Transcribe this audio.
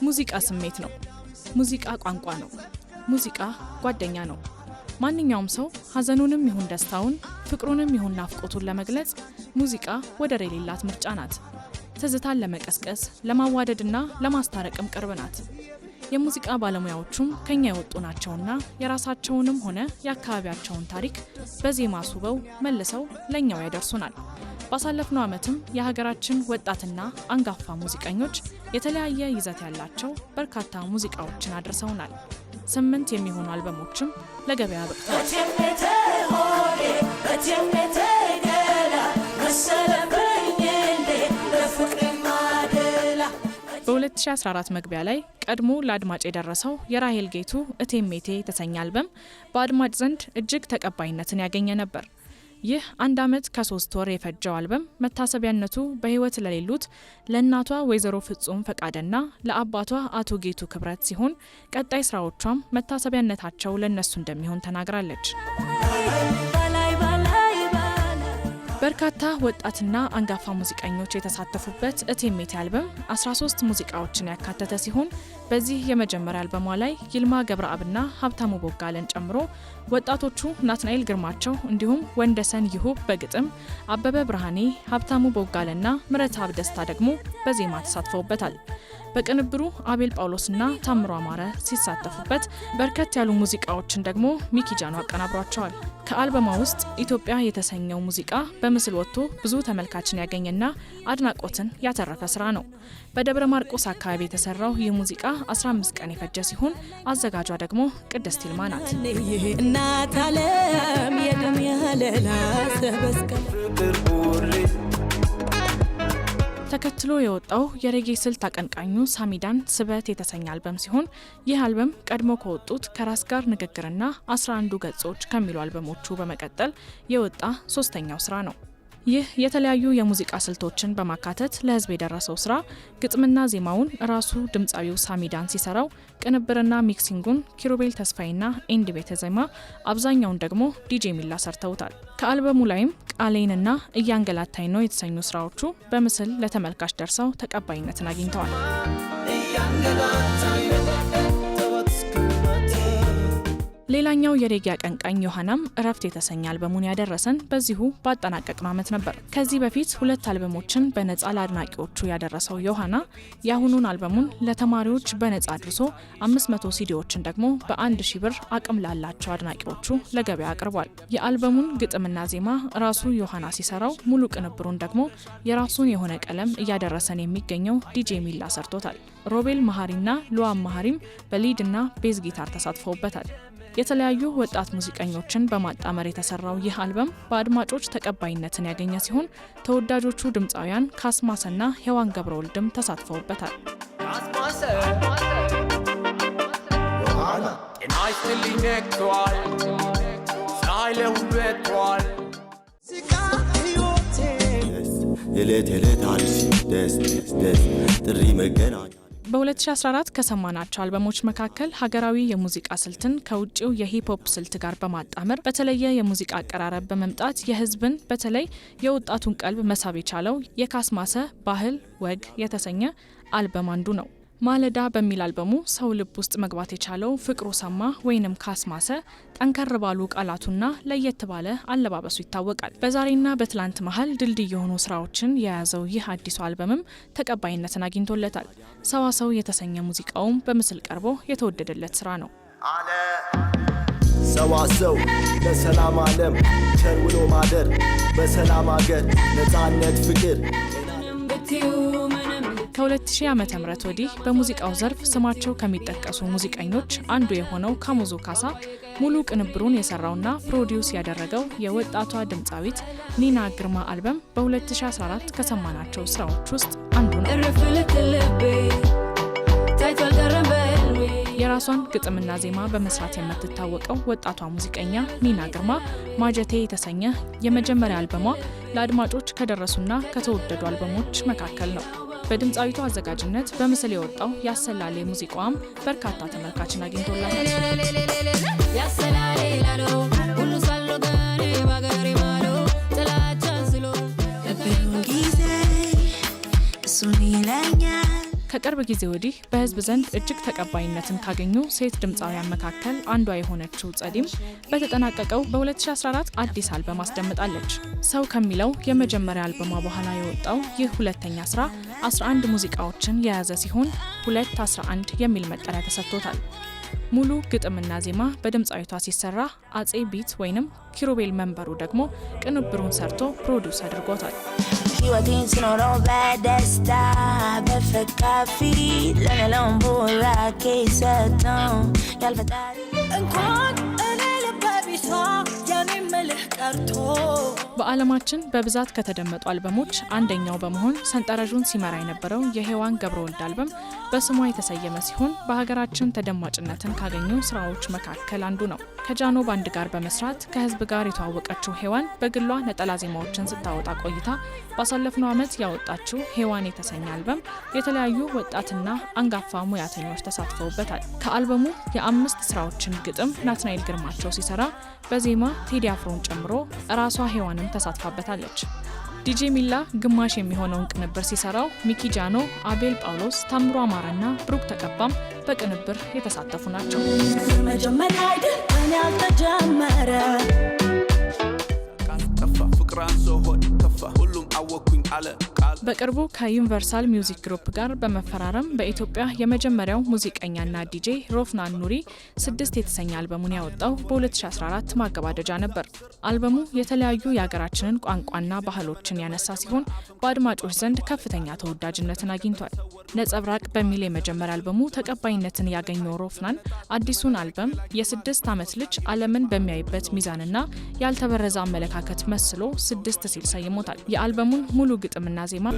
ሙዚቃ ስሜት ነው። ሙዚቃ ቋንቋ ነው። ሙዚቃ ጓደኛ ነው። ማንኛውም ሰው ሀዘኑንም ይሁን ደስታውን፣ ፍቅሩንም ይሁን ናፍቆቱን ለመግለጽ ሙዚቃ ወደር የሌላት ምርጫ ናት። ትዝታን ለመቀስቀስ ለማዋደድና ለማስታረቅም ቅርብ ናት። የሙዚቃ ባለሙያዎቹም ከኛ የወጡ ናቸውና የራሳቸውንም ሆነ የአካባቢያቸውን ታሪክ በዜማ አስውበው መልሰው ለኛው ያደርሱናል። ባሳለፍነው ዓመትም የሀገራችን ወጣትና አንጋፋ ሙዚቀኞች የተለያየ ይዘት ያላቸው በርካታ ሙዚቃዎችን አድርሰውናል። 8 የሚሆኑ አልበሞችም ለገበያ በቅተዋል። በ2014 መግቢያ ላይ ቀድሞ ለአድማጭ የደረሰው የራሄል ጌቱ እቴሜቴ የተሰኘ አልበም በአድማጭ ዘንድ እጅግ ተቀባይነትን ያገኘ ነበር። ይህ 1 ዓመት ከ3 ወር የፈጀው አልበም መታሰቢያነቱ በህይወት ለሌሉት ለእናቷ ወይዘሮ ፍጹም ፈቃደና ለአባቷ አቶ ጌቱ ክብረት ሲሆን ቀጣይ ስራዎቿም መታሰቢያነታቸው ለነሱ እንደሚሆን ተናግራለች። በርካታ ወጣትና አንጋፋ ሙዚቀኞች የተሳተፉበት እቴሜቴ አልበም 13 ሙዚቃዎችን ያካተተ ሲሆን በዚህ የመጀመሪያ አልበሟ ላይ ይልማ ገብረአብና ሀብታሙ ቦጋለን ጨምሮ ወጣቶቹ ናትናኤል ግርማቸው እንዲሁም ወንደሰን ይሁብ በግጥም፣ አበበ ብርሃኔ፣ ሀብታሙ ቦጋለና ምረትአብ ደስታ ደግሞ በዜማ ተሳትፈውበታል። በቅንብሩ አቤል ጳውሎስና ታምሮ አማረ ሲሳተፉበት በርከት ያሉ ሙዚቃዎችን ደግሞ ሚኪጃኖ አቀናብሯቸዋል። ከአልበማ ውስጥ ኢትዮጵያ የተሰኘው ሙዚቃ በምስል ወጥቶ ብዙ ተመልካችን ያገኘና አድናቆትን ያተረፈ ስራ ነው። በደብረ ማርቆስ አካባቢ የተሰራው ይህ ሙዚቃ 15 ቀን የፈጀ ሲሆን አዘጋጇ ደግሞ ቅድስት ይልማ ናት። እናት ዓለም የደም ያለላ ሰበስከለ ተከትሎ የወጣው የሬጌ ስልት አቀንቃኙ ሳሚዳን ስበት የተሰኘ አልበም ሲሆን ይህ አልበም ቀድሞ ከወጡት ከራስ ጋር ንግግርና 11 ገጾች ከሚሉ አልበሞቹ በመቀጠል የወጣ 3ኛው ስራ ነው። ይህ የተለያዩ የሙዚቃ ስልቶችን በማካተት ለህዝብ የደረሰው ስራ ግጥምና ዜማውን ራሱ ድምፃዊው ሳሚዳን ሲሰራው፣ ቅንብርና ሚክሲንጉን ኪሩቤል ተስፋይና ኤንድ ቤተዜማ፣ አብዛኛውን ደግሞ ዲጄ ሚላ ሰርተውታል። ከአልበሙ ላይም ቃሌንና እያንገላታኝ ነው የተሰኙ ስራዎቹ በምስል ለተመልካች ደርሰው ተቀባይነትን አግኝተዋል። ሌላኛው የሬጌ አቀንቃኝ ዮሐናም እረፍት የተሰኘ አልበሙን ያደረሰን በዚሁ ባጠናቀቅነው ዓመት ነበር። ከዚህ በፊት 2 አልበሞችን በነጻ ለአድናቂዎቹ ያደረሰው ዮሐና የአሁኑን አልበሙን ለተማሪዎች በነጻ አድርሶ 500 ሲዲዎችን ደግሞ በ1000 ብር አቅም ላላቸው አድናቂዎቹ ለገበያ አቅርቧል። የአልበሙን ግጥምና ዜማ ራሱ ዮሐና ሲሰራው፣ ሙሉ ቅንብሩን ደግሞ የራሱን የሆነ ቀለም እያደረሰን የሚገኘው ዲጄ ሚላ ሰርቶታል። ሮቤል መሐሪና ሉዋም መሐሪም በሊድና ቤዝ ጊታር ተሳትፈውበታል። የተለያዩ ወጣት ሙዚቀኞችን በማጣመር የተሰራው ይህ አልበም በአድማጮች ተቀባይነትን ያገኘ ሲሆን ተወዳጆቹ ድምፃውያን ካስማሰና ሔዋን ገብረወልድም ተሳትፈውበታል። በ2014 ከሰማናቸው አልበሞች መካከል ሀገራዊ የሙዚቃ ስልትን ከውጭው የሂፕሆፕ ስልት ጋር በማጣመር በተለየ የሙዚቃ አቀራረብ በመምጣት የህዝብን በተለይ የወጣቱን ቀልብ መሳብ የቻለው የካስማሰ ባህል ወግ የተሰኘ አልበም አንዱ ነው። ማለዳ በሚል አልበሙ ሰው ልብ ውስጥ መግባት የቻለው ፍቅሩ ሰማ ወይንም ካስማሰ ጠንከር ባሉ ቃላቱና ለየት ባለ አለባበሱ ይታወቃል። በዛሬና በትላንት መሀል ድልድይ የሆኑ ስራዎችን የያዘው ይህ አዲሱ አልበምም ተቀባይነትን አግኝቶለታል። ሰዋሰው የተሰኘ ሙዚቃውም በምስል ቀርቦ የተወደደለት ስራ ነው። ሰዋሰው ለሰላም ዓለም ቸር ውሎ ማደር በሰላም ሀገር ነፃነት ፍቅር ከ2000 ዓመተ ምህረት ወዲህ በሙዚቃው ዘርፍ ስማቸው ከሚጠቀሱ ሙዚቀኞች አንዱ የሆነው ካሙዙ ካሳ ሙሉ ቅንብሩን የሰራውና ፕሮዲውስ ያደረገው የወጣቷ ድምፃዊት ኒና ግርማ አልበም በ2014 ከሰማናቸው ስራዎች ውስጥ አንዱ ነው። የራሷን ግጥምና ዜማ በመስራት የምትታወቀው ወጣቷ ሙዚቀኛ ኒና ግርማ ማጀቴ የተሰኘ የመጀመሪያ አልበሟ ለአድማጮች ከደረሱና ከተወደዱ አልበሞች መካከል ነው። በድምፃዊቷ አዘጋጅነት በምስል የወጣው ያሰላሌ ሙዚቃዋም በርካታ ተመልካችን አግኝቶላታል። ከቅርብ ጊዜ ወዲህ በህዝብ ዘንድ እጅግ ተቀባይነትን ካገኙ ሴት ድምፃውያን መካከል አንዷ የሆነችው ጸዲም በተጠናቀቀው በ2014 አዲስ አልበም አስደምጣለች። ሰው ከሚለው የመጀመሪያ አልበሟ በኋላ የወጣው ይህ ሁለተኛ ስራ 11 ሙዚቃዎችን የያዘ ሲሆን 211 የሚል መጠሪያ ተሰጥቶታል። ሙሉ ግጥምና ዜማ በድምፃዊቷ ሲሰራ አጼ ቢት ወይንም ኪሩቤል መንበሩ ደግሞ ቅንብሩን ሰርቶ ፕሮዲውስ አድርጎታል። በዓለማችን በብዛት ከተደመጡ አልበሞች አንደኛው በመሆን ሰንጠረዡን ሲመራ የነበረው የሔዋን ገብረወልድ አልበም በስሟ የተሰየመ ሲሆን በሀገራችን ተደማጭነትን ካገኙ ስራዎች መካከል አንዱ ነው። ከጃኖ ባንድ ጋር በመስራት ከህዝብ ጋር የተዋወቀችው ሔዋን በግሏ ነጠላ ዜማዎችን ስታወጣ ቆይታ ባሳለፍነው ዓመት ያወጣችው ሔዋን የተሰኘ አልበም የተለያዩ ወጣትና አንጋፋ ሙያተኞች ተሳትፈውበታል። ከአልበሙ የ5 ስራዎችን ግጥም ናትናኤል ግርማቸው ሲሰራ በዜማ ቴዲ አፍሮን ጨምሮ እራሷ ሔዋንም ተሳትፋበታለች። ዲጄ ሚላ ግማሽ የሚሆነውን ቅንብር ሲሰራው ሚኪ ጃኖ፣ አቤል ጳውሎስ፣ ታምሩ አማረና ብሩክ ተቀባም በቅንብር የተሳተፉ ናቸው። በቅርቡ ከዩኒቨርሳል ሚውዚክ ግሩፕ ጋር በመፈራረም በኢትዮጵያ የመጀመሪያው ሙዚቀኛና ዲጄ ሮፍናን ኑሪ 6 የተሰኘ አልበሙን ያወጣው በ2014 ማገባደጃ ነበር። አልበሙ የተለያዩ የሀገራችንን ቋንቋና ባህሎችን ያነሳ ሲሆን በአድማጮች ዘንድ ከፍተኛ ተወዳጅነትን አግኝቷል። ነጸብራቅ በሚል የመጀመሪያ አልበሙ ተቀባይነትን ያገኘው ሮፍናን አዲሱን አልበም የ6 ዓመት ልጅ ዓለምን በሚያይበት ሚዛንና ያልተበረዘ አመለካከት መስሎ 6 ሲል ሰይሞታል። የአልበሙን ሙሉ ግጥምና ዜማ